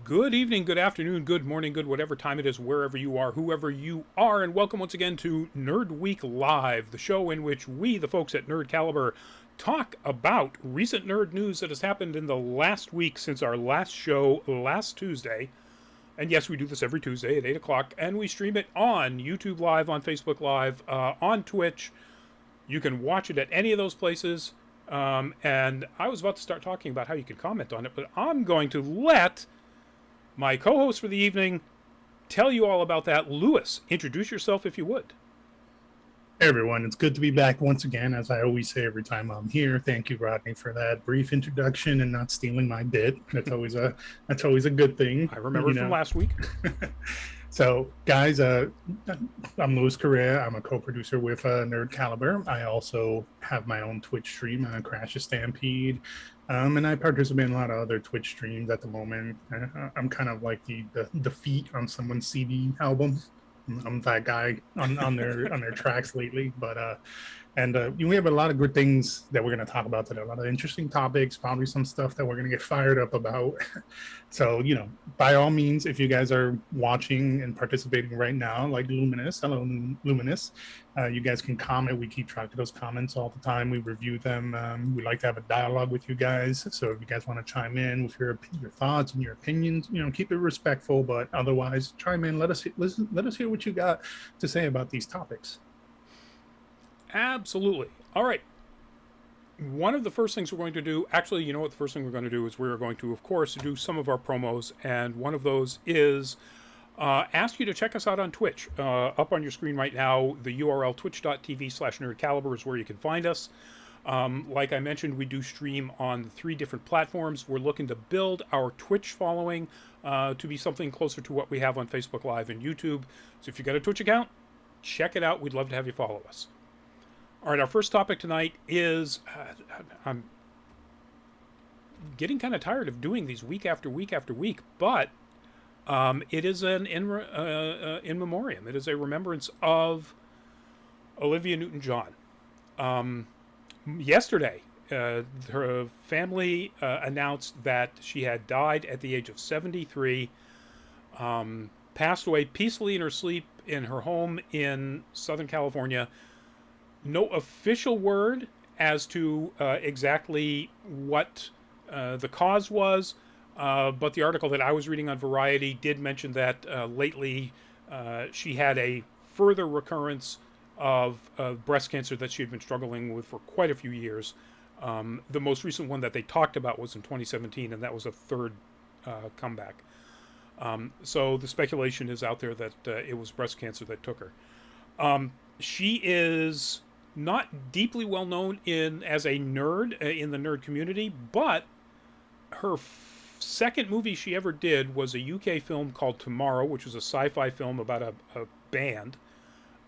Good evening, good afternoon, good morning, good whatever time it is, wherever you are, whoever you are, and welcome once again to Nerd Week Live, the show in which we, the folks at Nerd Caliber, talk about recent nerd news that has happened in the last week since our last show last Tuesday. And yes, we do this every Tuesday at 8 o'clock, and we stream it on YouTube Live, on Facebook Live, on Twitch. You can watch it at any of those places. And I was about to start talking about how you can comment on it, but I'm going to let my co-host for the evening tell you all about that. Lewis, introduce yourself if you would. Hey everyone, it's good to be back once again, as I always say every time I'm here. Thank you, Rodney, for that brief introduction and not stealing my bit. That's always a good thing. I remember from last week. So, guys, I'm Louis Correa. I'm a co-producer with Nerd Caliber. I also have my own Twitch stream, Crash a Stampede, and I participate in a lot of other Twitch streams at the moment. I'm kind of like the feet on someone's CD album. I'm that guy on their tracks lately, but we have a lot of good things that we're going to talk about today. A lot of interesting topics, probably some stuff that we're going to get fired up about. So, by all means, if you guys are watching and participating right now, like Luminous, hello Luminous, you guys can comment. We keep track of those comments all the time. We review them. We like to have a dialogue with you guys. So if you guys want to chime in with your thoughts and your opinions, keep it respectful, but otherwise chime in. Let us hear what you got to say about these topics. Absolutely. All right. One of the first things we're going to do, actually, you know what the first thing we're going to do is we're going to, of course, do some of our promos, and one of those is ask you to check us out on Twitch. Up on your screen right now, the URL twitch.tv/nerdcaliber is where you can find us. Like I mentioned, we do stream on 3 different platforms. We're looking to build our Twitch following to be something closer to what we have on Facebook Live and YouTube. So if you've got a Twitch account, check it out. We'd love to have you follow us. All right, our first topic tonight is, I'm getting kind of tired of doing these week after week after week, but it is an in memoriam. It is a remembrance of Olivia Newton-John. Yesterday, her family announced that she had died at the age of 73, passed away peacefully in her sleep in her home in Southern California. No official word as to exactly what the cause was, but the article that I was reading on Variety did mention that lately she had a further recurrence of breast cancer that she had been struggling with for quite a few years. The most recent one that they talked about was in 2017, and that was a third comeback. So the speculation is out there that it was breast cancer that took her. She is not deeply well known as a nerd in the nerd community, but her second movie she ever did was a UK film called Tomorrow, which was a sci-fi film about a band.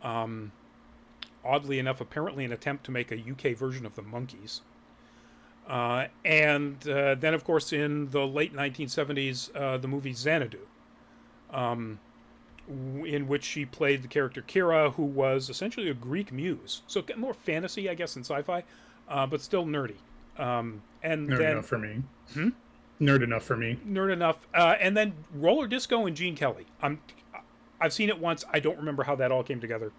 Oddly enough, apparently an attempt to make a UK version of the Monkees. And then, of course, in the late 1970s, the movie Xanadu, in which she played the character Kira, who was essentially a Greek muse. So more fantasy, I guess, than sci-fi, but still nerdy. And Nerd enough for me. Nerd enough for me. Nerd enough. And then Roller Disco and Gene Kelly. I've seen it once. I don't remember how that all came together.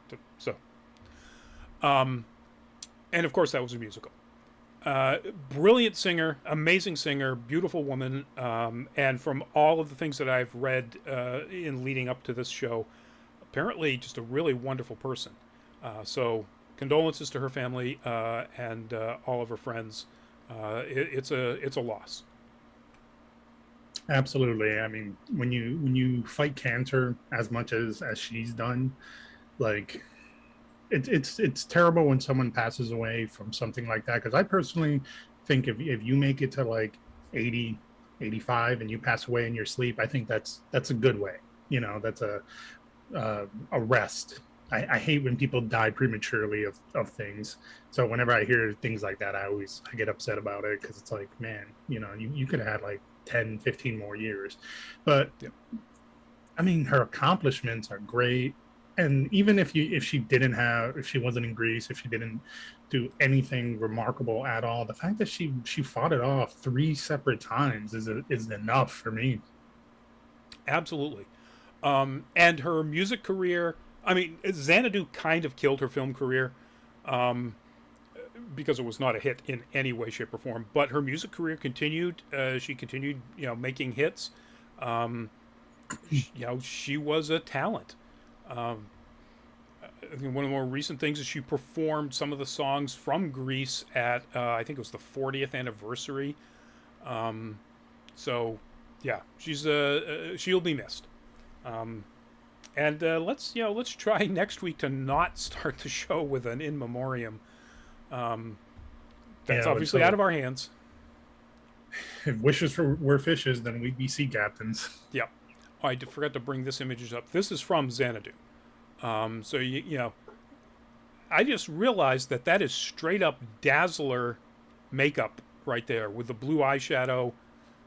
And of course, that was a musical. Brilliant singer, amazing singer, beautiful woman, and from all of the things that I've read in leading up to this show, apparently just a really wonderful person. So condolences to her family and all of her friends. It's a loss. Absolutely. I mean, when you fight cancer as much as she's done, like, it's terrible when someone passes away from something like that, because I personally think if you make it to like 80, 85 and you pass away in your sleep, I think that's a good way. That's a rest. I hate when people die prematurely of things. So whenever I hear things like that, I get upset about it, because it's like, man, you could have had like 10, 15 more years. But yep. I mean, her accomplishments are great. And even if she wasn't in Greece, if she didn't do anything remarkable at all, the fact that she fought it off 3 separate times is enough for me. Absolutely. And her music career, I mean, Xanadu kind of killed her film career because it was not a hit in any way, shape, or form. But her music career continued. She continued, making hits. She was a talent. I think one of the more recent things is she performed some of the songs from Grease at, I think it was the 40th anniversary. So, yeah, she'll be missed. And let's try next week to not start the show with an in memoriam. That's obviously out of our hands. If wishes were fishes, then we'd be sea captains. Yeah. Oh, I forgot to bring this image up. This is from Xanadu. So, I just realized that is straight up Dazzler makeup right there with the blue eyeshadow.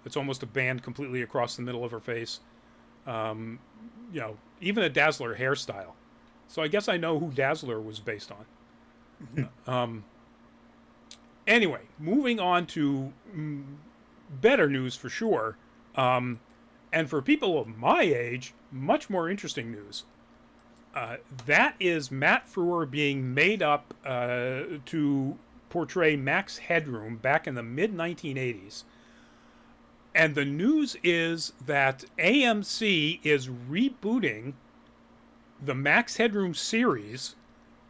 It's almost a band completely across the middle of her face. Even a Dazzler hairstyle. So I guess I know who Dazzler was based on. Anyway, moving on to better news for sure. And for people of my age, much more interesting news. That is Matt Frewer being made up to portray Max Headroom back in the mid-1980s. And the news is that AMC is rebooting the Max Headroom series,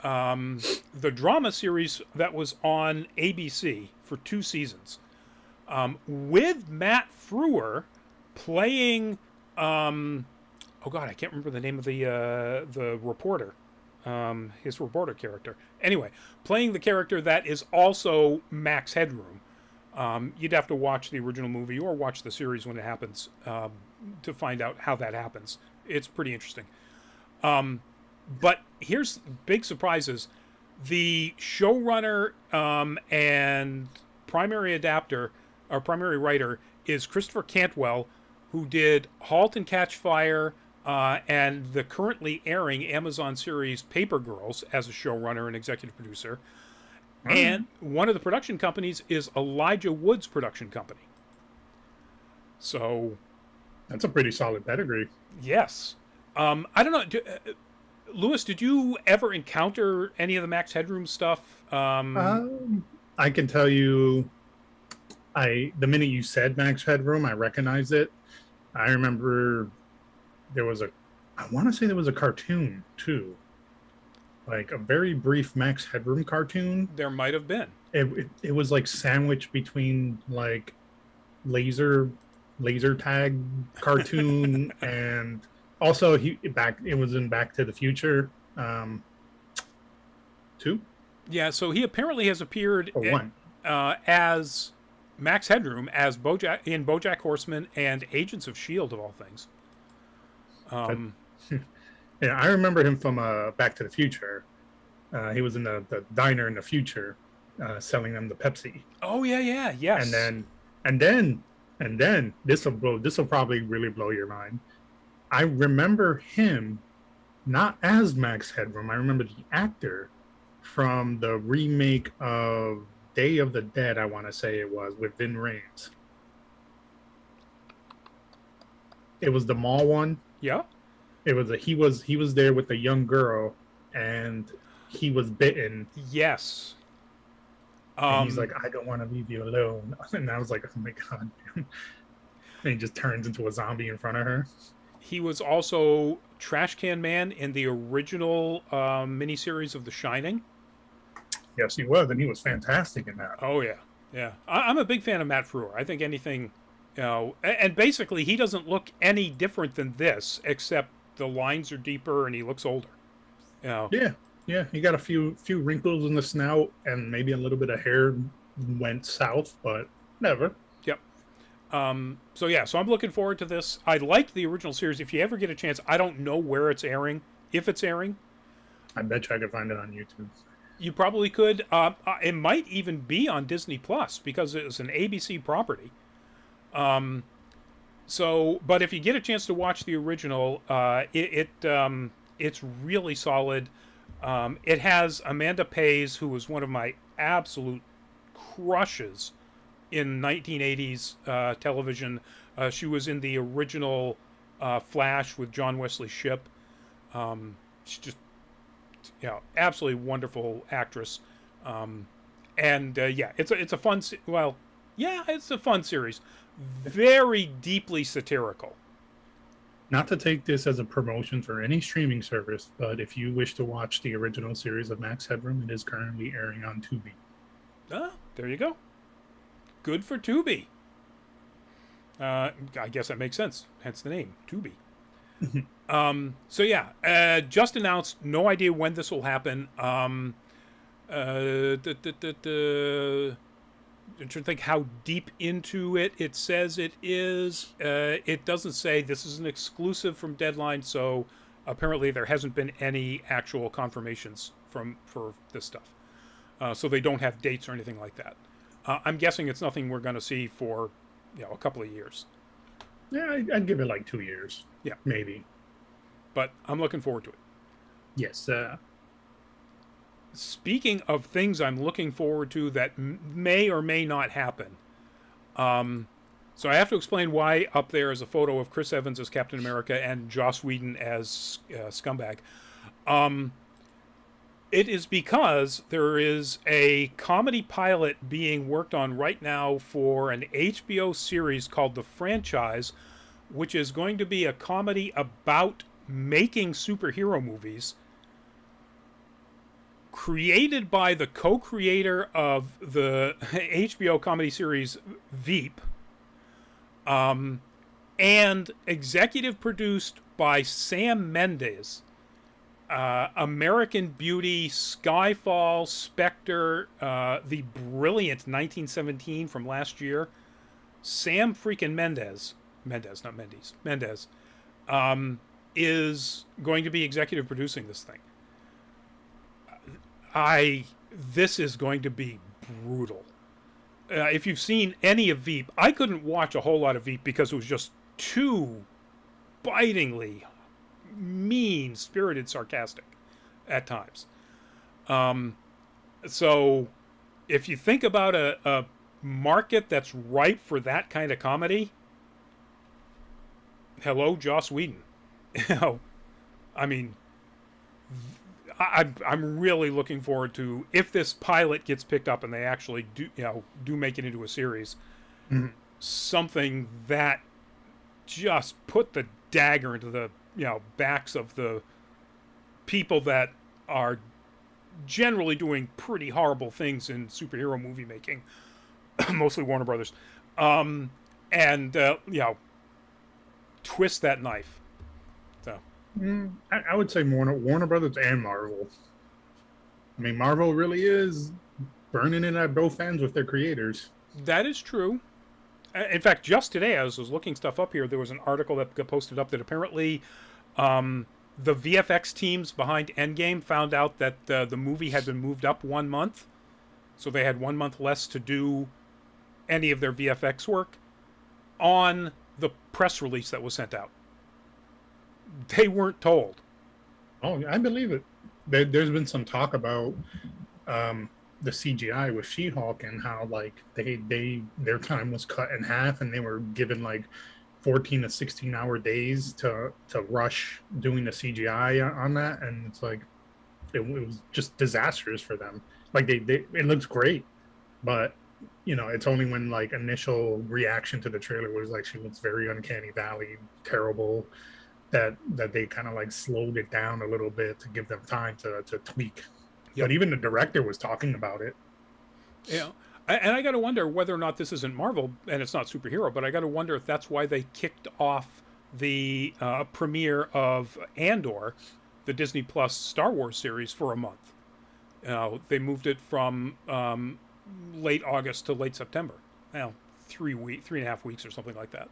the drama series that was on ABC for 2 seasons, with Matt Frewer playing, oh God, I can't remember the name of the reporter, his reporter character. Anyway, playing the character that is also Max Headroom. You'd have to watch the original movie or watch the series when it happens to find out how that happens. It's pretty interesting. But here's big surprises. The showrunner and primary adapter, or primary writer, is Christopher Cantwell, who did *Halt and Catch Fire* and the currently airing Amazon series *Paper Girls* as a showrunner and executive producer. And one of the production companies is Elijah Wood's production company. So, that's a pretty solid pedigree. Yes. I don't know. Lewis, did you ever encounter any of the Max Headroom stuff? I can tell you, the minute you said Max Headroom, I recognized it. I remember I want to say there was a cartoon too. Like a very brief Max Headroom cartoon. There might have been. It was like sandwiched between like laser tag cartoon and also it was in Back to the Future 2. Yeah, so he apparently has appeared as Max Headroom as in BoJack Horseman and Agents of S.H.I.E.L.D. of all things. Yeah, I remember him from Back to the Future. He was in the diner in the future, selling them the Pepsi. Oh yeah, yes. And then this will probably really blow your mind. I remember him not as Max Headroom. I remember the actor from the remake of Day of the Dead. I want to say it was with Vin Rames. It was the mall one. Yeah. It was he was there with a young girl, and he was bitten. Yes. And he's like, I don't want to leave you alone. And I was like, oh my God. And he just turns into a zombie in front of her. He was also Trash Can Man in the original miniseries of The Shining. Yes, he was, and he was fantastic in that. Oh yeah. I'm a big fan of Matt Frewer. I think anything, and basically he doesn't look any different than this, except the lines are deeper and he looks older. Yeah. He got a few wrinkles in the snout, and maybe a little bit of hair went south, but never. Yep. So I'm looking forward to this. I liked the original series. If you ever get a chance, I don't know where it's airing, if it's airing. I bet you I could find it on YouTube. You probably could. It might even be on Disney Plus because it's an ABC property. But if you get a chance to watch the original, it's really solid. It has Amanda Pays, who was one of my absolute crushes in 1980s television. She was in the original Flash with John Wesley Shipp. She's just, absolutely wonderful actress. It's a fun. It's a fun series. Very deeply satirical. Not to take this as a promotion for any streaming service, but if you wish to watch the original series of Max Headroom, it is currently airing on Tubi. Oh, there you go. Good for Tubi. I guess that makes sense. Hence the name, Tubi. Just announced. No idea when this will happen. I'm trying to think how deep into it says it is. It doesn't say this is an exclusive from Deadline, so apparently there hasn't been any actual confirmations for this stuff. So they don't have dates or anything like that. I'm guessing it's nothing we're going to see for a couple of years. Yeah, I'd give it like 2 years. Yeah. Maybe. But I'm looking forward to it. Yes. Speaking of things I'm looking forward to that may or may not happen. So I have to explain why up there is a photo of Chris Evans as Captain America and Joss Whedon as Scumbag. It is because there is a comedy pilot being worked on right now for an HBO series called The Franchise, which is going to be a comedy about making superhero movies, created by the co-creator of the HBO comedy series Veep, and executive produced by Sam Mendes. American Beauty, Skyfall, Spectre, the brilliant 1917 from last year. Sam freaking Mendes, not Mendes, Mendes, is going to be executive producing this thing. This is going to be brutal. If you've seen any of Veep, I couldn't watch a whole lot of Veep because it was just too bitingly mean-spirited, sarcastic at times. So if you think about a market that's ripe for that kind of comedy, hello, Joss Whedon. I mean, I'm really looking forward to, if this pilot gets picked up and they actually do make it into a series, something that just put the dagger into the backs of the people that are generally doing pretty horrible things in superhero movie making, mostly Warner Brothers, and twist that knife. So I would say Warner Brothers and Marvel. I mean, Marvel really is burning it at both ends with their creators. That is true. In fact, just today, as I was looking stuff up here, there was an article that got posted up that apparently the VFX teams behind Endgame found out that the movie had been moved up 1 month. So they had 1 month less to do any of their VFX work on the press release that was sent out. They weren't told. Oh, I believe it. There's been some talk about the CGI with She-Hulk and how like their time was cut in half and they were given like 14 to 16 hour days to rush doing the CGI on that, and it's like it was just disastrous for them. Like it looks great, but it's only when like initial reaction to the trailer was like she looks very uncanny valley, terrible, that they kind of like slowed it down a little bit to give them time to tweak. Yep. But even the director was talking about it. Yeah. And I got to wonder whether or not this isn't Marvel, and it's not superhero, but I got to wonder if that's why they kicked off the premiere of Andor, the Disney Plus Star Wars series, for a month. They moved it from late August to late September. 3.5 weeks or something like that.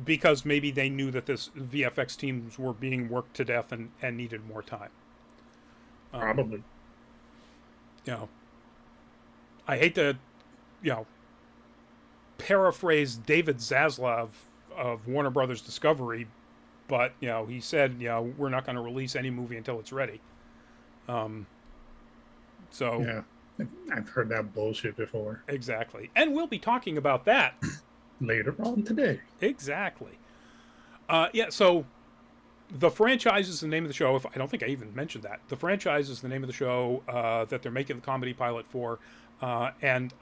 Because maybe they knew that this VFX teams were being worked to death and needed more time. Probably. I hate to, paraphrase David Zaslav of Warner Brothers Discovery, but, he said, we're not going to release any movie until it's ready. So. Yeah, I've heard that bullshit before. Exactly. And we'll be talking about that later on today. Exactly. Yeah, so the franchise is the name of the show. If I don't think I even mentioned that, the franchise is the name of the show that they're making the comedy pilot for, and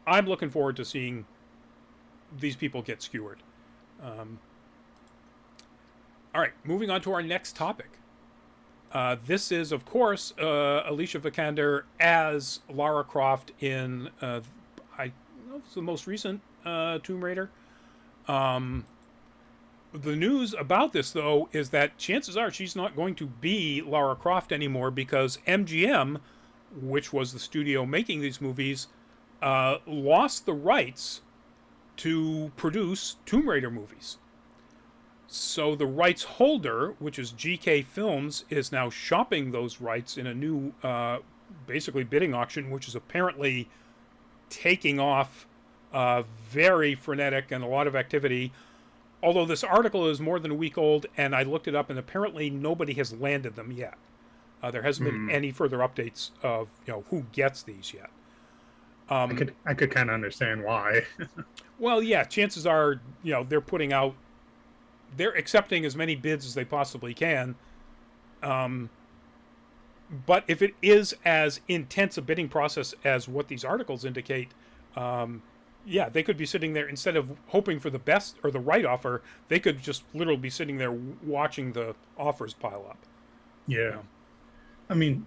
I'm looking forward to seeing these people get skewered. All right, moving on to our next topic. This is, of course, Alicia Vikander as Lara Croft in I don't know if it's the most recent Tomb Raider. The news about this, though, is that chances are she's not going to be Lara Croft anymore because MGM, which was the studio making these movies, lost the rights to produce Tomb Raider movies. So the rights holder, which is GK Films, is now shopping those rights in a new, basically bidding auction, which is apparently taking off very frenetic and a lot of activity. Although this article is more than a week old, and I looked it up, and apparently nobody has landed them yet. There hasn't been any further updates of who gets these yet. I could kind of understand why. Well, yeah, chances are they're accepting as many bids as they possibly can. But if it is as intense a bidding process as what these articles indicate, they could be sitting there instead of hoping for the best or the right offer. They could just literally be sitting there watching the offers pile up. Yeah. I mean,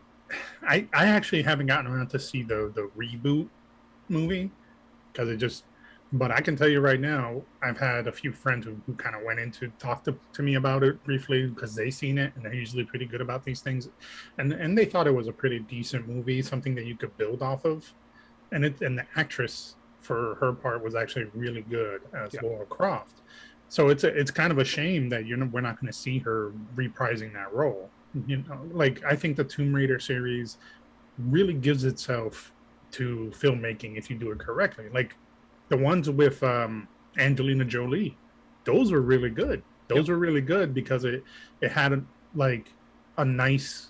I actually haven't gotten around to see the reboot movie but I can tell you right now, I've had a few friends who kind of went in to talk to me about it briefly because they've seen it, and they're usually pretty good about these things. And they thought it was a pretty decent movie, something that you could build off of. And the actress, for her part, was actually really good as Lara Croft. So it's kind of a shame that we're not going to see her reprising that role. Like, I think the Tomb Raider series really gives itself to filmmaking if you do it correctly. Like, the ones with Angelina Jolie, those were really good. Those were really good because it had a nice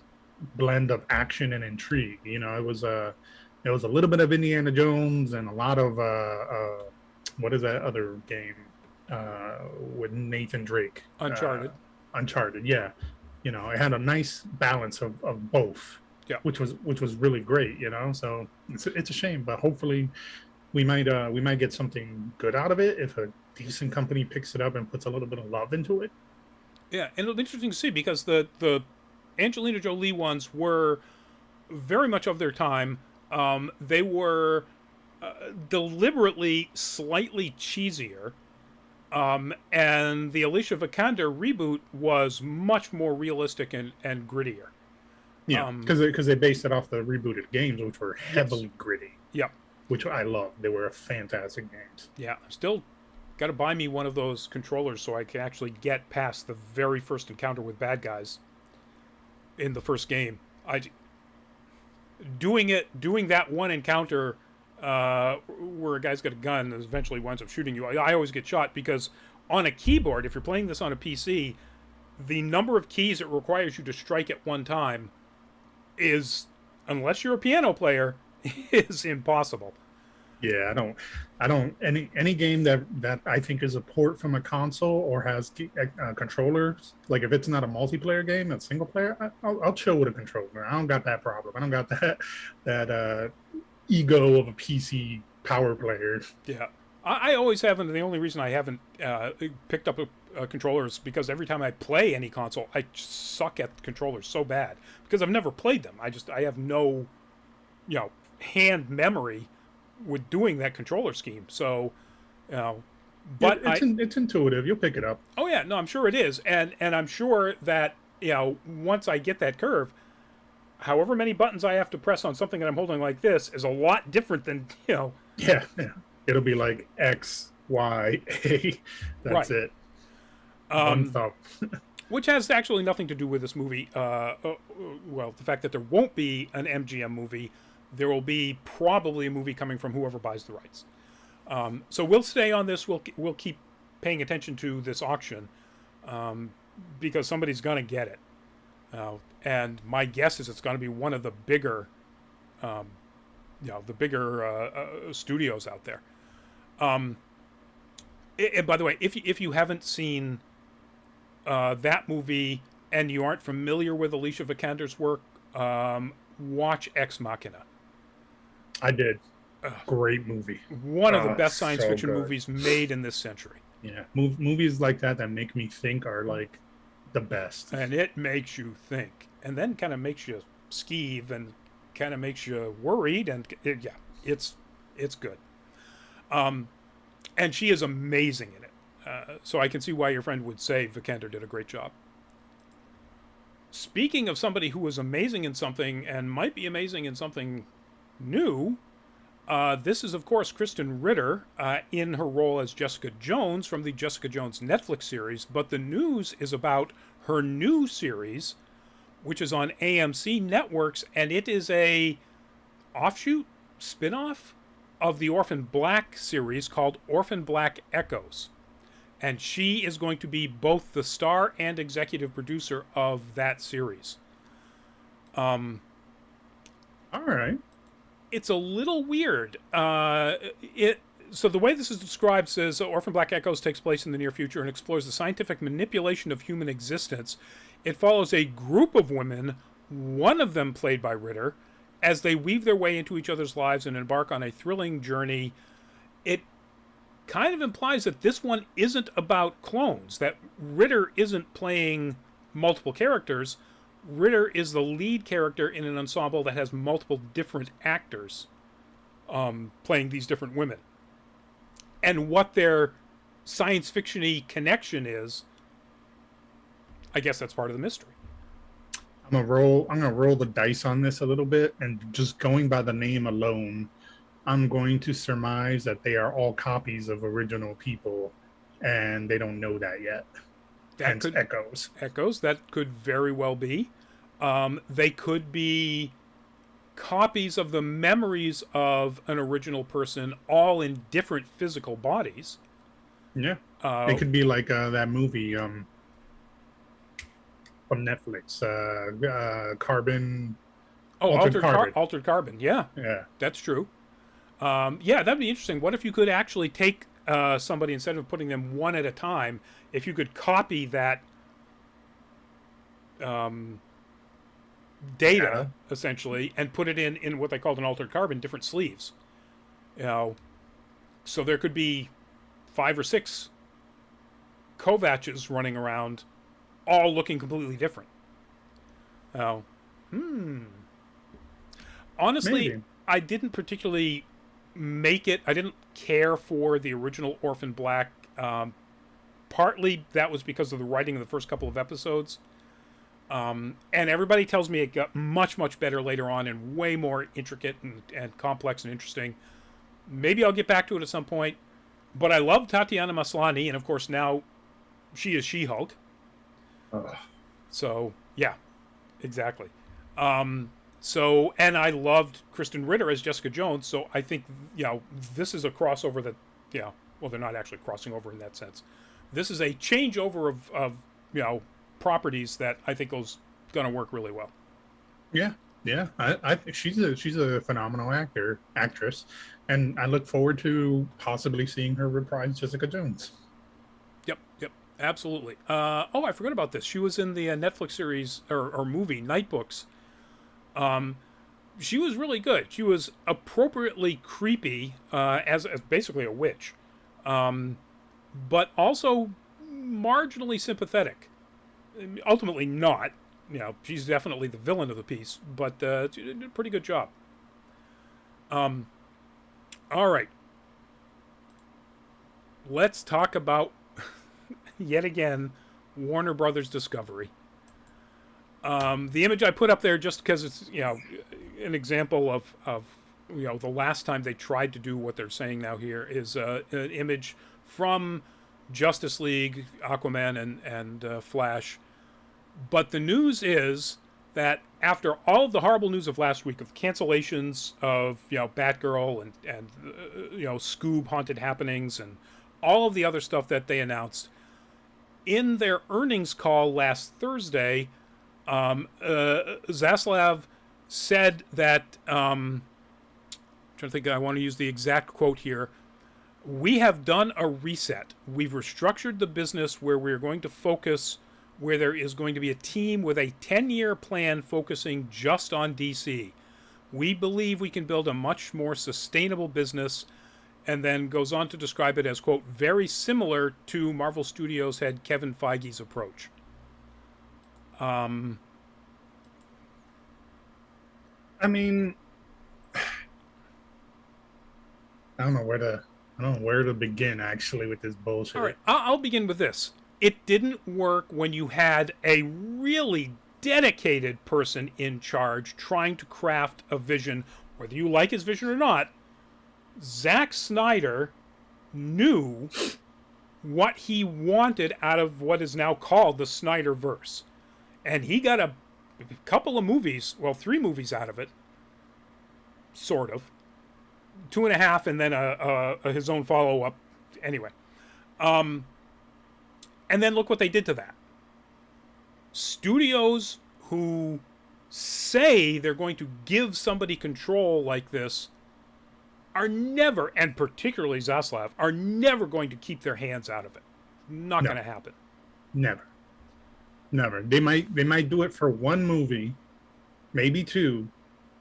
blend of action and intrigue. It was a little bit of Indiana Jones and a lot of what is that other game with Nathan Drake? Uncharted, yeah. It had a nice balance of both. Yeah, which was really great. So it's a shame, but hopefully we might get something good out of it if a decent company picks it up and puts a little bit of love into it. Yeah, and it'll be interesting to see because the Angelina Jolie ones were very much of their time. They were deliberately slightly cheesier, and the Alicia Vikander reboot was much more realistic and grittier. Yeah, because they based it off the rebooted games, which were heavily gritty. Yeah. Which I love. They were fantastic games. Yeah, I'm still got to buy me one of those controllers so I can actually get past the very first encounter with bad guys in the first game. Doing that one encounter where a guy's got a gun and eventually winds up shooting you. I always get shot because on a keyboard, if you're playing this on a PC, the number of keys it requires you to strike at one time is, unless you're a piano player, is impossible. Yeah, I don't any game that I think is a port from a console or has controllers, like if it's not a multiplayer game, it's single player, I'll chill with a controller. I don't got that problem. I don't got that ego of a PC power player. Yeah, I always haven't. The only reason I haven't picked up a controller is because every time I play any console, I suck at controllers so bad because I've never played them. I have no, hand memory with doing that controller scheme. So, but it's intuitive. You'll pick it up. Oh yeah, no, I'm sure it is, and I'm sure that once I get that curve, however many buttons I have to press on something that I'm holding like this is a lot different than Yeah, it'll be like X, Y, A. That's right. It. One thumb. Which has actually nothing to do with this movie. Well, the fact that there won't be an MGM movie. There will be probably a movie coming from whoever buys the rights. So we'll stay on this. We'll keep paying attention to this auction because somebody's going to get it. And my guess is it's going to be one of the bigger, studios out there. And by the way, if you haven't seen that movie and you aren't familiar with Alicia Vikander's work, watch Ex Machina. I did. Great movie. One of the best science so fiction good. movies made in this century. Yeah, movies like that make me think are like the best. And it makes you think, and then kind of makes you skeeve, and kind of makes you worried, and it's good. And she is amazing in it. So I can see why your friend would say Vikander did a great job. Speaking of somebody who was amazing in something and might be amazing in something new, this is, of course, Kristen Ritter in her role as Jessica Jones from the Jessica Jones Netflix series. But the news is about her new series, which is on AMC Networks, and it is a offshoot, spin-off of the Orphan Black series called Orphan Black Echoes. And she is going to be both the star and executive producer of that series. All right. It's a little weird. So the way this is described says Orphan Black Echoes takes place in the near future and explores the scientific manipulation of human existence. It follows a group of women, one of them played by Ritter, as they weave their way into each other's lives and embark on a thrilling journey. It kind of implies that this one isn't about clones, that Ritter isn't playing multiple characters. Ritter is the lead character in an ensemble that has multiple different actors playing these different women. And what their science fiction-y connection is, I guess that's part of the mystery. I'm gonna roll the dice on this a little bit, and just going by the name alone, I'm going to surmise that they are all copies of original people, and they don't know that yet. That could Echoes. That could very well be. They could be copies of the memories of an original person, all in different physical bodies. Yeah, it could be like that movie from Netflix, Carbon. Oh, Altered Carbon. Yeah, that's true. That'd be interesting. What if you could actually take somebody, instead of putting them one at a time, if you could copy that data, essentially, and put it in what they called an altered carbon, different sleeves. So there could be 5 or 6 Kovacs running around, all looking completely different. Honestly, maybe. I didn't particularly make it. I didn't care for the original Orphan Black. Partly that was because of the writing of the first couple of episodes. And everybody tells me it got much, much better later on and way more intricate and complex and interesting. Maybe I'll get back to it at some point. But I love Tatiana Maslany, and of course now she is She-Hulk. So, yeah, exactly. And I loved Kristen Ritter as Jessica Jones, so I think, this is a crossover that, well, they're not actually crossing over in that sense. This is a changeover of properties that I think is going to work really well. Yeah. I think she's a phenomenal actress, and I look forward to possibly seeing her reprise Jessica Jones. Yep, absolutely. I forgot about this. She was in the Netflix series or movie Night Books. She was really good. She was appropriately creepy as basically a witch, but also marginally sympathetic. Ultimately not. She's definitely the villain of the piece, but she did a pretty good job. All right. Let's talk about, yet again, Warner Brothers Discovery. The image I put up there, just because it's, an example of the last time they tried to do what they're saying now here, is an image from Justice League, Aquaman, and Flash. But the news is that after all of the horrible news of last week, of cancellations of Batgirl and Scoob Haunted Happenings and all of the other stuff that they announced, in their earnings call last Thursday, Zaslav said that, I'm trying to think, I want to use the exact quote here, "We have done a reset. We've restructured the business where we're going to focus where there is going to be a team with a 10-year plan focusing just on DC. We believe we can build a much more sustainable business, and then goes on to describe it as, quote, very similar to Marvel Studios head Kevin Feige's approach. I mean, I don't know where to begin actually with this bullshit. All right, I'll begin with this. It didn't work when you had a really dedicated person in charge trying to craft a vision, whether you like his vision or not. Zack Snyder knew what he wanted out of what is now called the Snyderverse. And he got a couple of movies, well, 3 movies out of it, sort of. 2.5, and then his own follow-up. Anyway. And then look what they did to that. Studios who say they're going to give somebody control like this are never, and particularly Zaslav, are never going to keep their hands out of it. Not going to happen. Never. They might do it for 1 movie, maybe 2,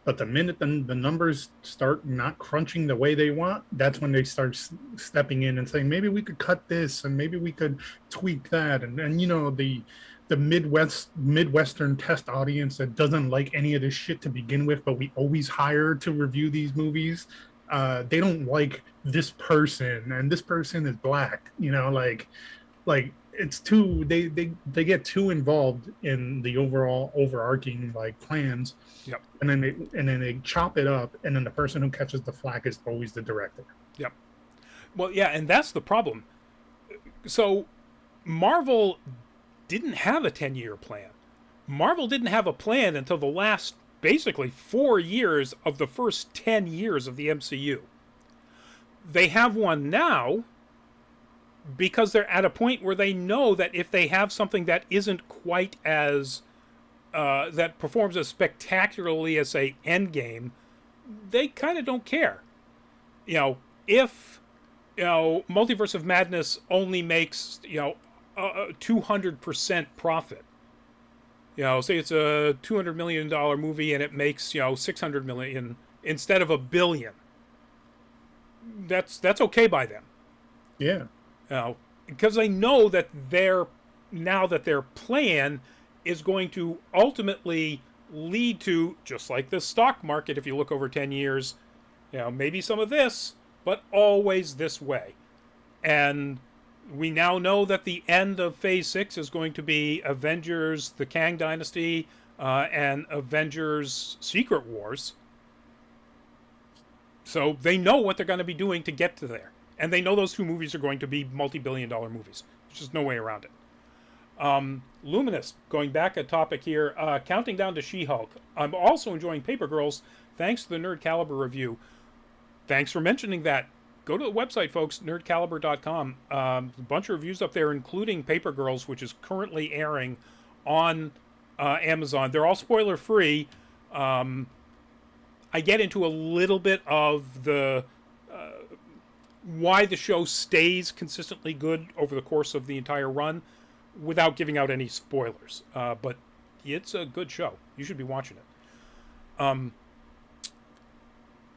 but the minute the numbers start not crunching the way they want, that's when they start stepping in and saying, maybe we could cut this and maybe we could tweak that. And you know, the Midwestern test audience that doesn't like any of this shit to begin with, but we always hire to review these movies. They don't like this person, and this person is black. You know, like it's too. They get too involved in the overarching like plans. Yep. And then they chop it up, and then the person who catches the flack is always the director. Yep. Well, yeah, and that's the problem. So, Marvel didn't have a 10-year plan. Marvel didn't have a plan until the last, basically, 4 years of the first 10 years of the MCU. They have one now because they're at a point where they know that if they have something that isn't quite as that performs as spectacularly as, say, Endgame, they kind of don't care. You know, if, you know, Multiverse of Madness only makes, you know, 200% profit. You know, say it's a $200 million movie and it makes, you know, 600 million instead of $1 billion. That's okay by them. Yeah. You know, because they know that their plan is going to ultimately lead to, just like the stock market, if you look over 10 years, you know, maybe some of this, but always this way. And we now know that the end of Phase 6 is going to be Avengers, the Kang Dynasty, and Avengers Secret Wars. So they know what they're going to be doing to get to there. And they know those 2 movies are going to be multi-billion-dollar movies. There's just no way around it. Luminous, going back a topic here, counting down to She-Hulk. I'm also enjoying Paper Girls, thanks to the Nerd Caliber review. Thanks for mentioning that. Go to the website, folks, nerdcaliber.com. A bunch of reviews up there, including Paper Girls, which is currently airing on Amazon. They're all spoiler-free. I get into a little bit of the why the show stays consistently good over the course of the entire run without giving out any spoilers. But it's a good show. You should be watching it.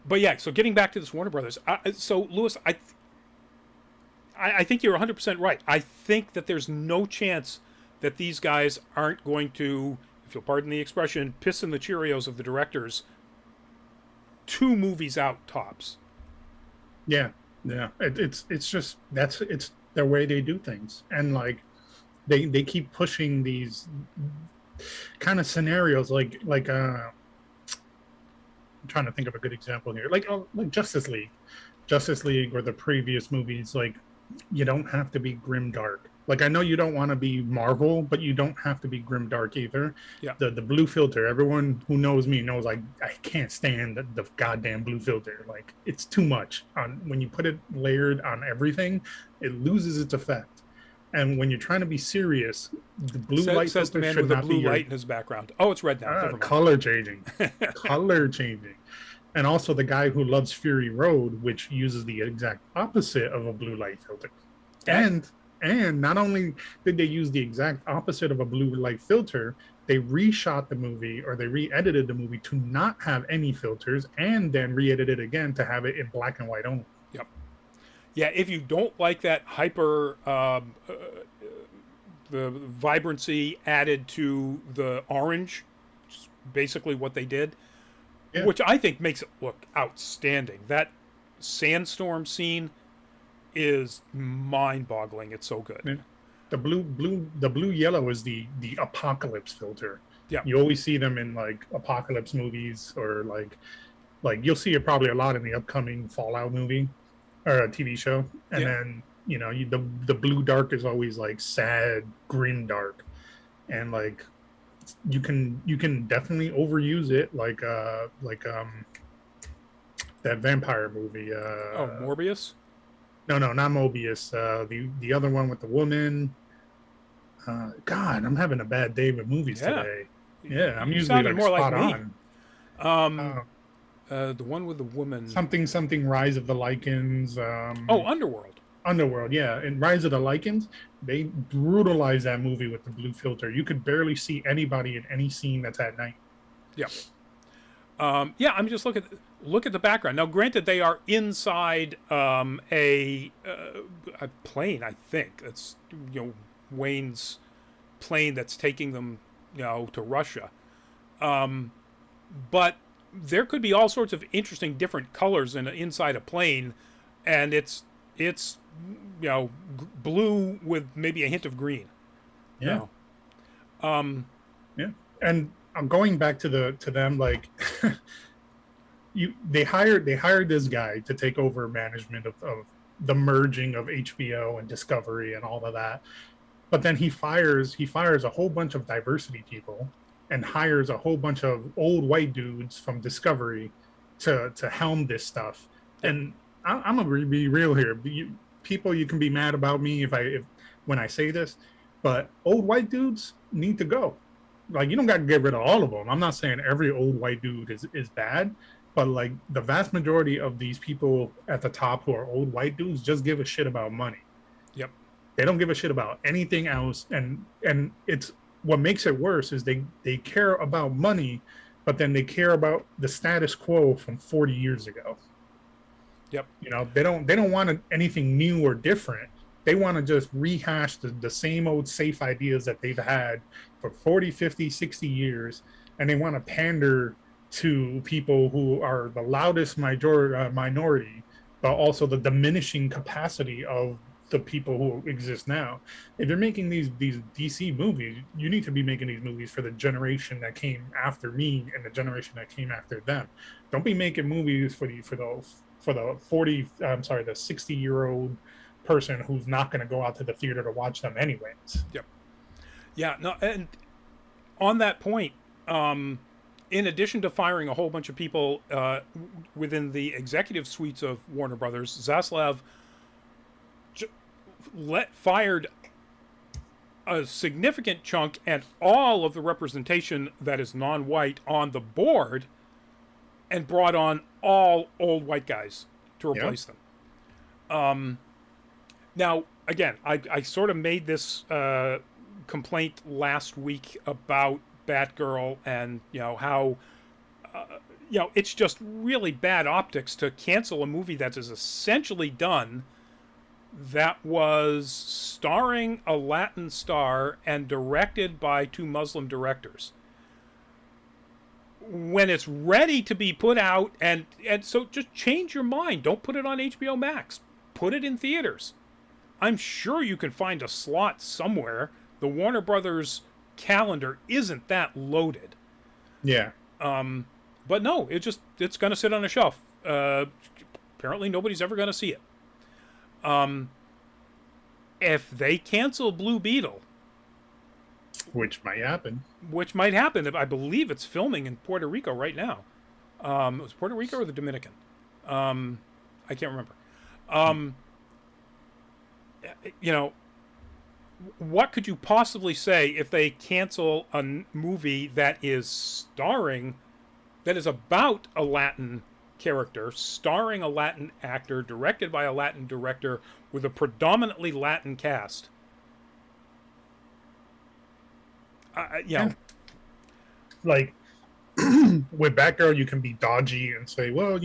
But yeah, so getting back to this Warner Brothers. So, Lewis, I think you're 100% right. I think that there's no chance that these guys aren't going to, if you'll pardon the expression, piss in the Cheerios of the directors 2 movies out tops. Yeah. It's just it's their way they do things, and like they keep pushing these kind of scenarios like I'm trying to think of a good example here, like Justice League or the previous movies. Like, you don't have to be grim dark. Like, I know you don't want to be Marvel, but you don't have to be grim dark either. Yeah. The blue filter, everyone who knows me knows I can't stand the goddamn blue filter. Like, it's too much. When you put it layered on everything, it loses its effect. And when you're trying to be serious, the blue light says the filter man should with the not blue be light in his background. Oh, it's red now. Never mind. Color changing. Color changing. And also the guy who loves Fury Road, which uses the exact opposite of a blue light filter. And And not only did they use the exact opposite of a blue light filter, they reshot the movie or they re-edited the movie to not have any filters and then re-edited again to have it in black and white only. Yep. Yeah, if you don't like that hyper the vibrancy added to the orange, which is basically what they did, Yeah. which I think makes it look outstanding. That sandstorm scene is mind-boggling. It's so good. Yeah. The blue yellow is the apocalypse filter. Yeah. You always see them in like apocalypse movies, or like you'll see it probably a lot in the upcoming Fallout movie or a TV show. And Yeah. then, you know, the blue dark is always like sad, grim dark. And like you can definitely overuse it, like that vampire movie. Oh, Morbius? No, not Mobius. The other one with the woman. God, I'm having a bad day with movies Yeah. today. Yeah, I'm You usually sounded like more like spot me. on. The one with the woman. Something Rise of the Lycans. Oh, Underworld. Underworld, yeah. In Rise of the Lycans, they brutalized that movie with the blue filter. You could barely see anybody in any scene that's at night. Yeah. Yeah, I'm just look at the background. Now, granted, they are inside a plane. I think it's Wayne's plane that's taking them to Russia. But there could be all sorts of interesting different colors inside a plane, and it's blue with maybe a hint of green. Yeah. Yeah. And I'm going back to them, like they hired this guy to take over management of the merging of HBO and Discovery and all of that. But then he fires a whole bunch of diversity people and hires a whole bunch of old white dudes from Discovery to helm this stuff. And I'm gonna be real here. People, you can be mad about me if when I say this, but old white dudes need to go. Like, you don't got to get rid of all of them. I'm not saying every old white dude is bad, but like the vast majority of these people at the top who are old white dudes just give a shit about money. Yep. They don't give a shit about anything else. And it's what makes it worse is they care about money, but then they care about the status quo from 40 years ago. Yep. They don't want anything new or different. They want to just rehash the same old safe ideas that they've had for 40, 50, 60 years. And they want to pander to people who are the loudest minority, but also the diminishing capacity of the people who exist now. If you're making these DC movies, you need to be making these movies for the generation that came after me and the generation that came after them. Don't be making movies for the 60-year-old person who's not going to go out to the theater to watch them anyways. Yep. Yeah. No. And on that point, in addition to firing a whole bunch of people within the executive suites of Warner Brothers, Zaslav fired a significant chunk and all of the representation that is non-white on the board, and brought on all old white guys to replace them. Now, again, I sort of made this complaint last week about Batgirl and, how, it's just really bad optics to cancel a movie that is essentially done, that was starring a Latin star and directed by 2 Muslim directors. When it's ready to be put out, and so just change your mind. Don't put it on HBO Max. Put it in theaters. I'm sure you can find a slot somewhere. The Warner Brothers calendar isn't that loaded. Yeah. But no, it's going to sit on a shelf. Apparently nobody's ever going to see it. If they cancel Blue Beetle, which might happen. I believe it's filming in Puerto Rico right now. It was Puerto Rico or the Dominican? I can't remember. What could you possibly say if they cancel a movie that is about a Latin character, starring a Latin actor, directed by a Latin director, with a predominantly Latin cast. You know, Yeah. Like with Batgirl, you can be dodgy and say, well,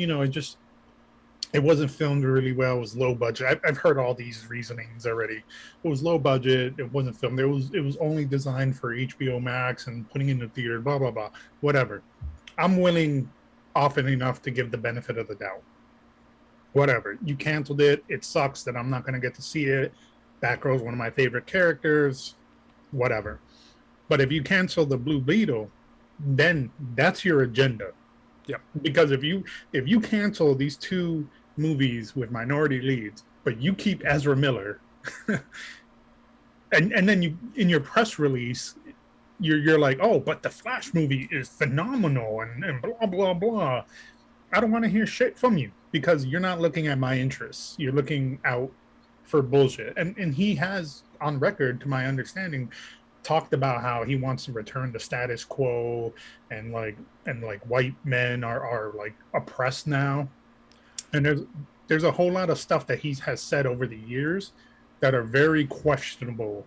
it wasn't filmed really well. It was low budget. I've heard all these reasonings already. It was low budget. It wasn't filmed. It was only designed for HBO Max and putting in the theater. Blah blah blah. Whatever. I'm willing, often enough, to give the benefit of the doubt. Whatever. You canceled it. It sucks that I'm not going to get to see it. Batgirl's one of my favorite characters. Whatever. But if you cancel the Blue Beetle, then that's your agenda. Yep. Because if you cancel these two movies with minority leads, but you keep Ezra Miller, and then you, in your press release, you're like, oh, but the Flash movie is phenomenal and blah blah blah. I don't want to hear shit from you because you're not looking at my interests. You're looking out for bullshit. And he has, on record, to my understanding, talked about how he wants to return to status quo and white men are like oppressed now. And there's a whole lot of stuff that he has said over the years that are very questionable.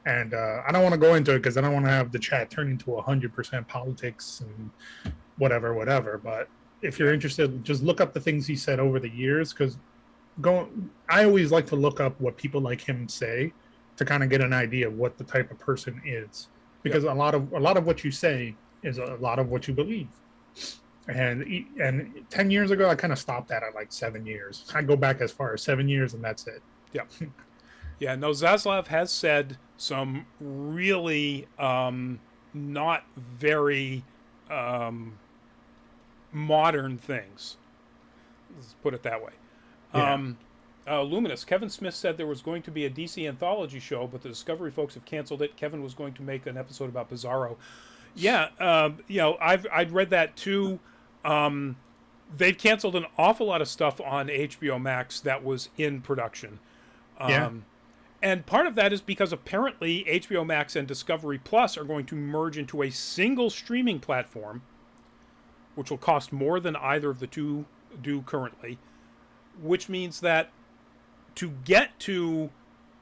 And I don't want to go into it because I don't want to have the chat turn into 100% politics and whatever. But if you're interested, just look up the things he said over the years, because I always like to look up what people like him say to kind of get an idea of what the type of person is, because a lot of what you say is a lot of what you believe. And 10 years ago, I kind of stopped that at like 7 years. I go back as far as 7 years, and that's it. Yeah. Yeah. No, Zaslav has said some really not very modern things. Let's put it that way. Yeah. Luminous. Kevin Smith said there was going to be a DC anthology show, but the Discovery folks have canceled it. Kevin was going to make an episode about Bizarro. Yeah, I'd read that too. They've canceled an awful lot of stuff on HBO Max that was in production. And part of that is because apparently HBO Max and Discovery Plus are going to merge into a single streaming platform, which will cost more than either of the two do currently, which means that to get to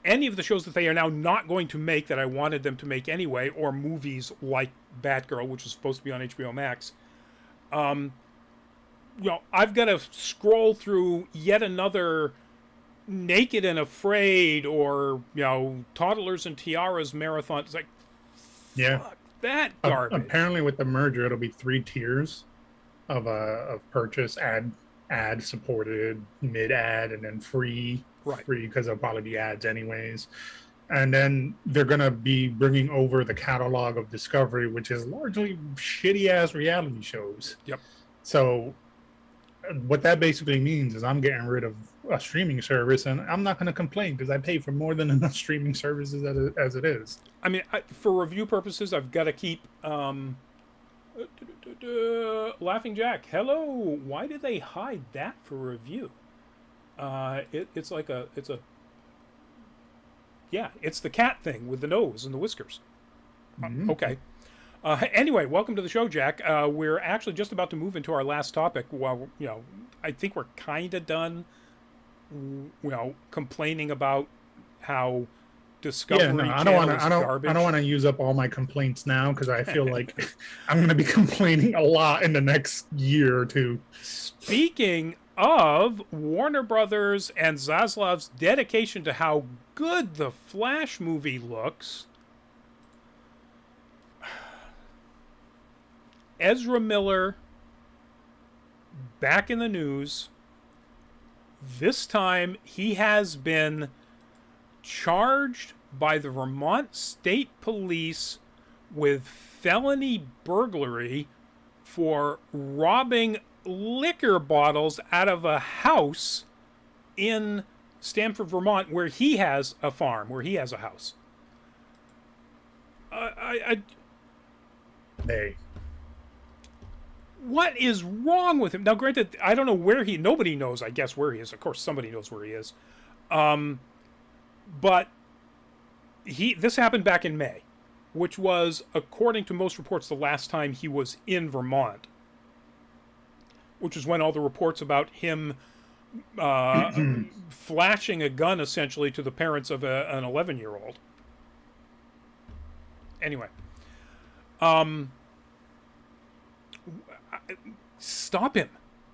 any of the shows that they are now not going to make that I wanted them to make anyway, or movies like Batgirl, which is supposed to be on HBO Max, I've got to scroll through yet another Naked and Afraid or, Toddlers and Tiaras marathon. It's like, fuck that garbage. Apparently with the merger, it'll be 3 tiers of purchase, ad supported, mid ad, and then free. Right. Free, because there'll probably be ads anyways. And then they're going to be bringing over the catalog of Discovery, which is largely shitty-ass reality shows. Yep. So what that basically means is I'm getting rid of a streaming service, and I'm not going to complain because I pay for more than enough streaming services as it is. I mean, for review purposes, I've got to keep... Laughing Jack, hello. Why did they hide that for review? It's the cat thing with the nose and the whiskers. Mm-hmm. Okay. Anyway, welcome to the show, Jack. We're actually just about to move into our last topic. Well, I think we're kind of done. Complaining about how Discovery I garbage. don't want to use up all my complaints now, because I feel like I'm going to be complaining a lot in the next year or two. Speaking of Warner Brothers and Zaslav's dedication to how good the Flash movie looks, Ezra Miller back in the news. This time he has been charged by the Vermont State Police with felony burglary for robbing liquor bottles out of a house in Stamford, Vermont, where he has a farm, where he has a house. Hey. What is wrong with him? Now, granted, I don't know where nobody knows, I guess, where he is. Of course, somebody knows where he is. But this happened back in May, which was, according to most reports, the last time he was in Vermont. which is when all the reports about him flashing a gun essentially to the parents of an 11-year-old. Anyway, stop him.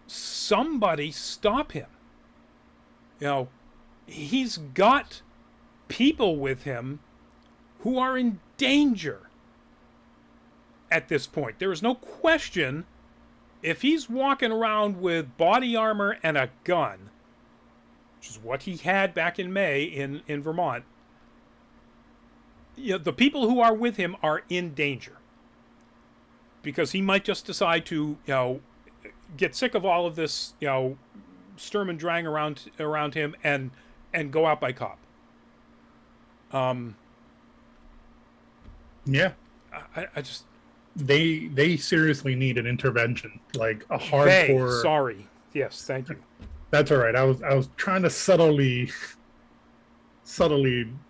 Somebody stop him. You know, he's got people with him who are in danger at this point. There is no question, if he's walking around with body armor and a gun, which is what he had back in May in Vermont, you know, the people who are with him are in danger. Because he might just decide to, you know, get sick of all of this, you know, Sturm and Drang around him and go out by cop. Yeah. I just... They seriously need an intervention, like a hardcore... Sorry. Yes, thank you. That's all right. I was trying to subtly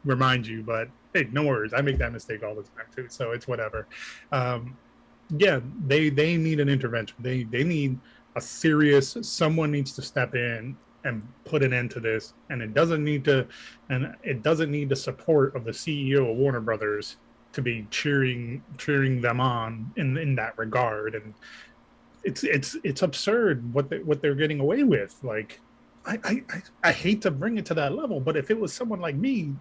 remind you, but hey, no worries. I make that mistake all the time too, so it's whatever. Yeah, they need an intervention. They need a serious... Someone needs to step in and put an end to this, and it doesn't need the support of the CEO of Warner Brothers to be cheering them on in that regard. And it's absurd what they're getting away with. Like, I hate to bring it to that level, but if it was someone like me,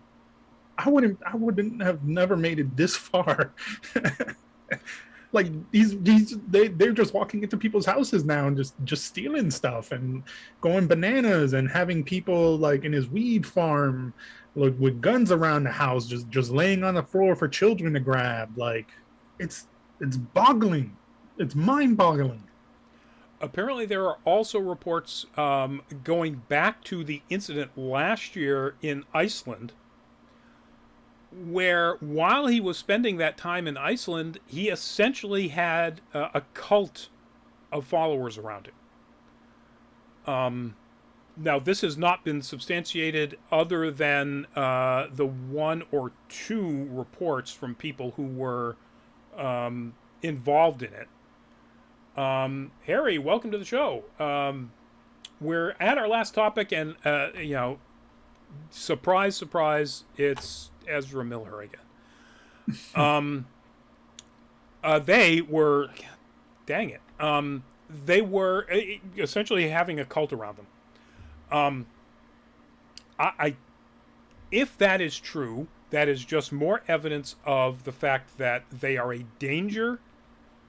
I wouldn't have never made it this far. Like they're just walking into people's houses now and just stealing stuff and going bananas and having people like in his weed farm with guns around the house, just laying on the floor for children to grab. Like, it's boggling. It's mind-boggling. Apparently, there are also reports going back to the incident last year in Iceland, where while he was spending that time in Iceland, he essentially had a cult of followers around him. Now, this has not been substantiated other than the one or two reports from people who were involved in it. Harry, welcome to the show. We're at our last topic, and, you know, surprise, surprise, it's Ezra Miller again. They were, dang it, they were essentially having a cult around them. If that is true, that is just more evidence of the fact that they are a danger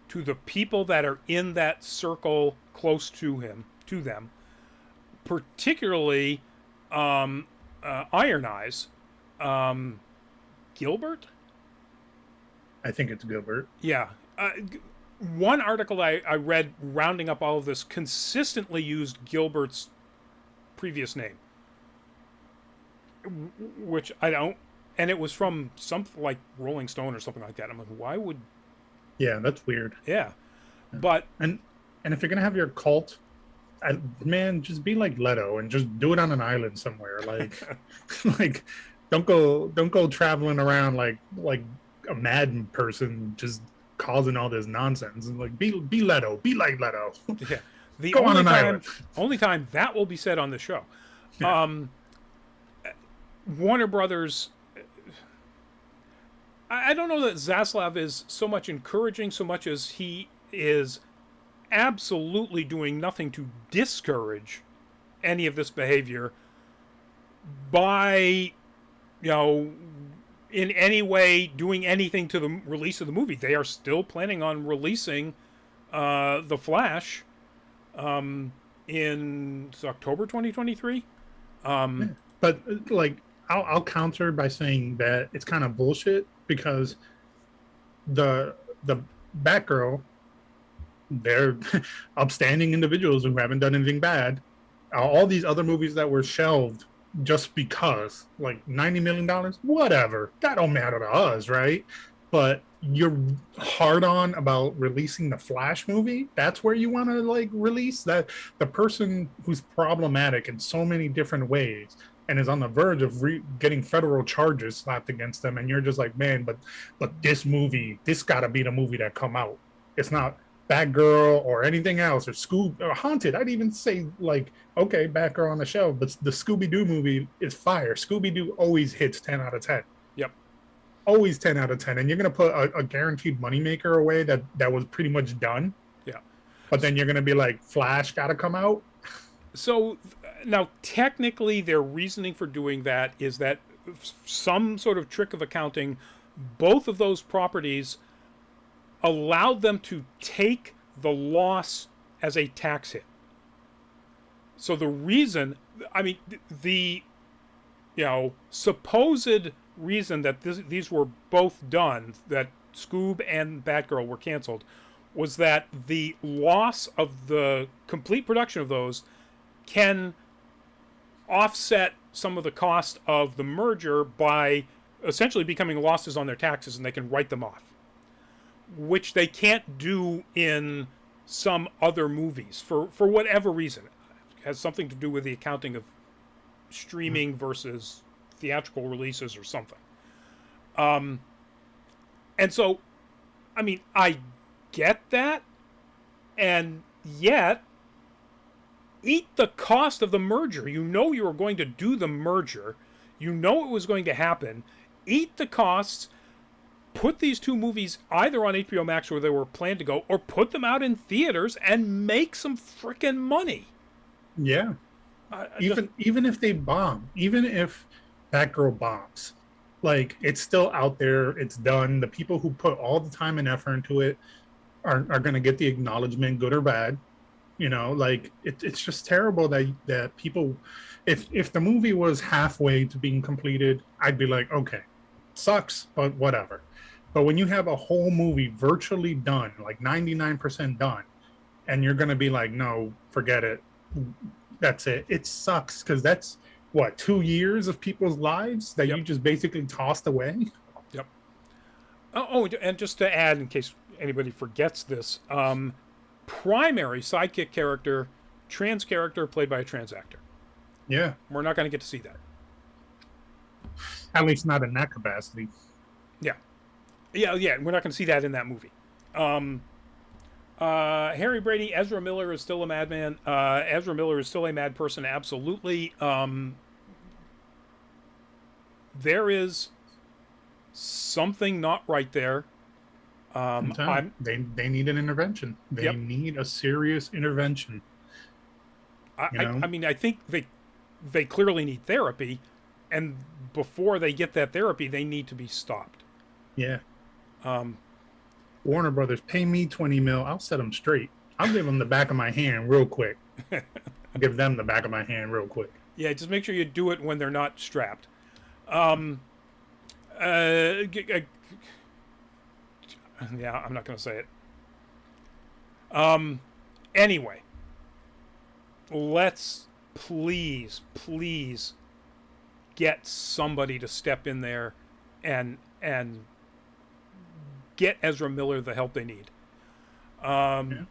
to the people that are in that circle close to them, particularly Iron Eyes. Gilbert? I think it's Gilbert. Yeah. One article I read rounding up all of this consistently used Gilbert's previous name, which I don't, and it was from something like Rolling Stone or something like that. I'm like, why would... Yeah, that's weird. Yeah. But... And if you're going to have your cult, man, just be like Leto and just do it on an island somewhere. Like, like, don't go traveling around like a mad person just causing all this nonsense. And like, be Leto, be like Leto. Yeah. Go on an island. Only time that will be said on the show. Yeah. Warner Brothers... I don't know that Zaslav is so much encouraging so much as he is absolutely doing nothing to discourage any of this behavior by, you know, in any way doing anything to the release of the movie. They are still planning on releasing The Flash in October 2023. But like, I'll counter by saying that it's kind of bullshit, because the Batgirl, they're upstanding individuals who haven't done anything bad. All these other movies that were shelved just because, like, $90 million, whatever, that don't matter to us, right? But you're hard on about releasing the Flash movie. That's where you want to like release that, the person who's problematic in so many different ways and is on the verge of getting federal charges slapped against them, and you're just like, man, but this movie, this gotta be the movie that come out. It's not Batgirl or anything else, or Scoob or Haunted. I'd even say like, okay, Batgirl on the shelf, but the Scooby Doo movie is fire. Scooby Doo always hits 10 out of 10. Yep. Always 10 out of 10. And you're gonna put a guaranteed moneymaker away that was pretty much done. Yeah. But then you're gonna be like, Flash got to come out. So now, technically, their reasoning for doing that is that some sort of trick of accounting, both of those properties allowed them to take the loss as a tax hit. So the reason, I mean, the supposed reason that these were both done, that Scoob and Batgirl were canceled, was that the loss of the complete production of those can offset some of the cost of the merger by essentially becoming losses on their taxes, and they can write them off, which they can't do in some other movies for whatever reason. It has something to do with the accounting of streaming versus theatrical releases or something. And so, I mean, I get that, and yet eat the cost of the merger. You know you were going to do the merger. You know it was going to happen. Eat the costs. Put these two movies either on HBO Max where they were planned to go, or put them out in theaters and make some freaking money. Yeah. Even if they bomb, even if Batgirl bombs, like, it's still out there. It's done. The people who put all the time and effort into it are going to get the acknowledgement, good or bad. You know, like, it's just terrible that people, if the movie was halfway to being completed, I'd be like, okay, sucks, but whatever. But when you have a whole movie virtually done, like 99% done, and you're going to be like, no, forget it, that's it. It sucks, because that's, what, 2 years of people's lives that you just basically tossed away? Yep. Oh, and just to add, in case anybody forgets this, primary sidekick character, trans character played by a trans actor. Yeah. We're not going to get to see that. At least not in that capacity. Yeah. Yeah, we're not going to see that in that movie. Harry Brady, Ezra Miller is still a madman. Ezra Miller is still a mad person, absolutely. There is something not right there. They need an intervention. They need a serious intervention. I mean, I think they clearly need therapy, and before they get that therapy, they need to be stopped. Yeah. Warner Brothers, pay me $20 million. I'll set them straight. I'll give them the back of my hand real quick. Give them the back of my hand real quick. Yeah, just make sure you do it when they're not strapped. Yeah, I'm not going to say it. Anyway, let's please get somebody to step in there and get Ezra Miller the help they need. And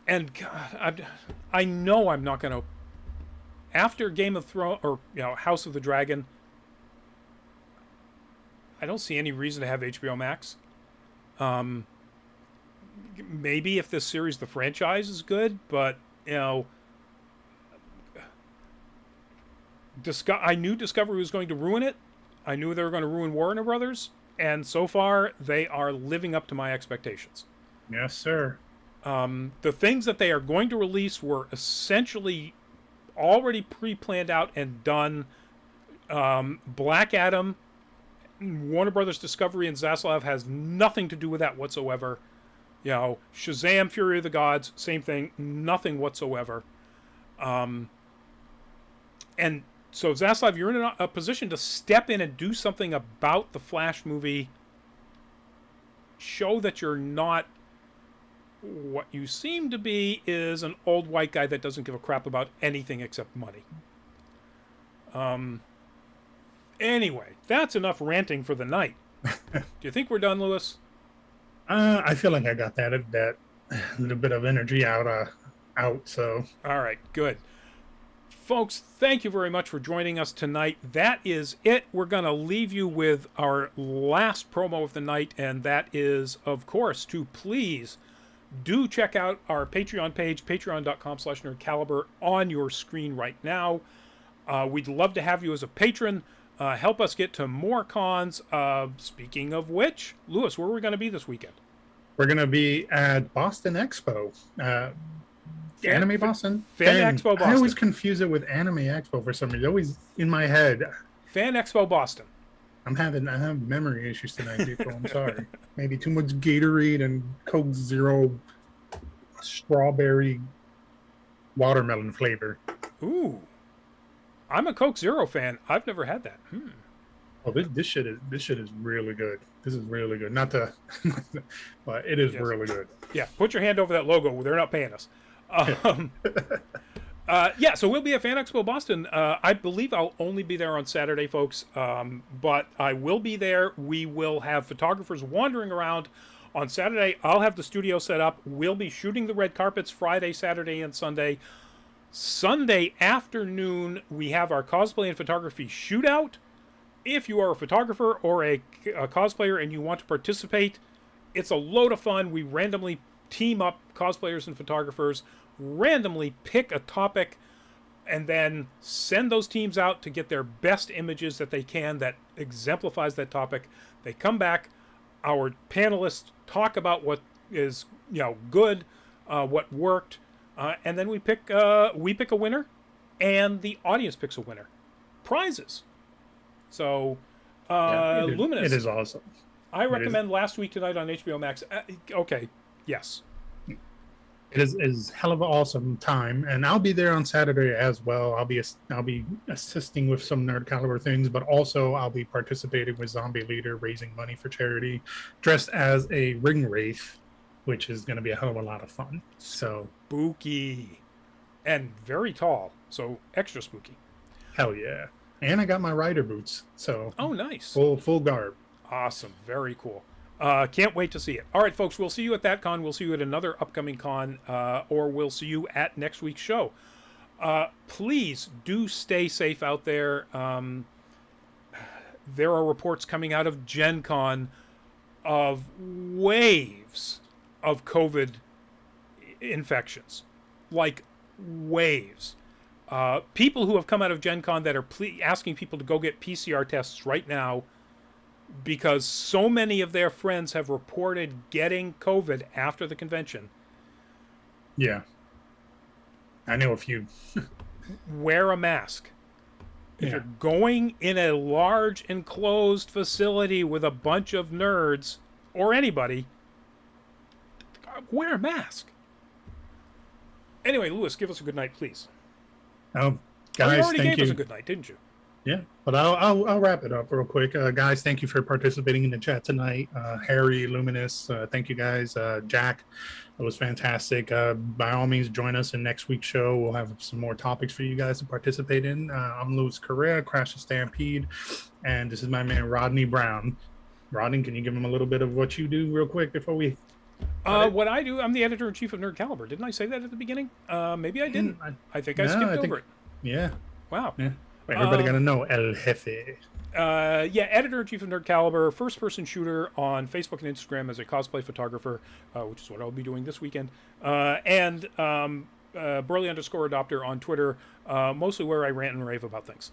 God, I know I'm not going to. After Game of Thrones, or House of the Dragon, I don't see any reason to have HBO Max. Maybe if this series, the franchise, is good, but I knew Discovery was going to ruin it. I knew they were going to ruin Warner Brothers, and so far they are living up to my expectations. Yes, sir. The things that they are going to release were essentially already pre-planned out and done. Black Adam, Warner Brothers Discovery, and Zaslav has nothing to do with that whatsoever. Shazam, Fury of the Gods, same thing, nothing whatsoever. And so Zaslav, you're in a position to step in and do something about the Flash movie. Show that you're not what you seem to be, is an old white guy that doesn't give a crap about anything except money. Anyway, that's enough ranting for the night. Do you think we're done, Lewis? I feel like I got that little bit of energy out. So. All right, good. Folks, thank you very much for joining us tonight. That is it. We're going to leave you with our last promo of the night, and that is, of course, to please do check out our Patreon page, patreon.com/nerdcaliber, on your screen right now. We'd love to have you as a patron. Help us get to more cons. Speaking of which, Lewis, where are we going to be this weekend? We're going to be at Boston Expo. Anime Boston? Fan Expo Boston. I always confuse it with Anime Expo for some reason. Always in my head. Fan Expo Boston. I have memory issues tonight, people. I'm sorry. Maybe too much Gatorade and Coke Zero strawberry watermelon flavor. Ooh. I'm a Coke Zero fan. I've never had that. Oh, this shit is really good. This is really good. Not to, but it is really good. Yeah, put your hand over that logo. They're not paying us. Yeah, so we'll be at Fan Expo Boston. I believe I'll only be there on Saturday, folks. But I will be there. We will have photographers wandering around. On Saturday, I'll have the studio set up. We'll be shooting the red carpets Friday, Saturday, and Sunday. Sunday afternoon, we have our cosplay and photography shootout. If you are a photographer or a cosplayer and you want to participate, it's a load of fun. We randomly team up cosplayers and photographers, randomly pick a topic, and then send those teams out to get their best images that they can that exemplifies that topic. They come back, our panelists talk about what is good, what worked, and then we pick a winner, and the audience picks a winner. Prizes. So, Luminous. It is awesome. I recommend Last Week Tonight on HBO Max. Okay, yes. It is hell of an awesome time, and I'll be there on Saturday as well. I'll be assisting with some Nerd Caliber things, but also I'll be participating with Zombie Leader, raising money for charity, dressed as a ring wraith, which is going to be a hell of a lot of fun. So spooky, and very tall, so extra spooky. Hell yeah! And I got my rider boots, so nice, full garb. Awesome, very cool. Can't wait to see it. All right, folks, we'll see you at that con. We'll see you at another upcoming con, or we'll see you at next week's show. Please do stay safe out there. There are reports coming out of Gen Con of waves of COVID infections, like waves. People who have come out of Gen Con that are asking people to go get PCR tests right now, because so many of their friends have reported getting COVID after the convention. Yeah. I know a few. Wear a mask. If you're going in a large enclosed facility with a bunch of nerds, or anybody, wear a mask. Anyway, Lewis, give us a good night, please. Oh, guys, you already thank gave you. us a good night, didn't you? Yeah, but I'll wrap it up real quick. Guys, thank you for participating in the chat tonight. Harry, Luminous, thank you guys. Jack, it was fantastic. By all means, join us in next week's show. We'll have some more topics for you guys to participate in. I'm Louis Correa, Crash the Stampede, and this is my man Rodney Brown. Rodney, can you give him a little bit of what you do real quick before we... What I do, I'm the editor-in-chief of Nerd Caliber. Didn't I say that at the beginning? Maybe I didn't. I think I skipped over it. Yeah. Wow. Yeah. Everybody got to know El Jefe. Editor-in-chief of Nerd Caliber, first-person shooter on Facebook and Instagram as a cosplay photographer, which is what I'll be doing this weekend, and Burley_adopter on Twitter, mostly where I rant and rave about things.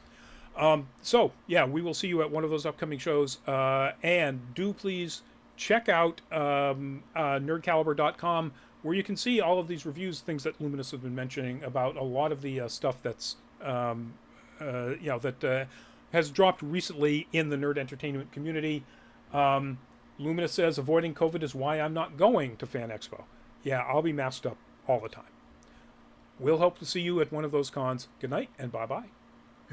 We will see you at one of those upcoming shows, and do please check out nerdcaliber.com, where you can see all of these reviews, things that Luminous have been mentioning about a lot of the stuff that's that has dropped recently in the nerd entertainment community. Luminous says avoiding COVID is why I'm not going to Fan Expo. Yeah, I'll be masked up all the time. We'll hope to see you at one of those cons. Good night and bye-bye.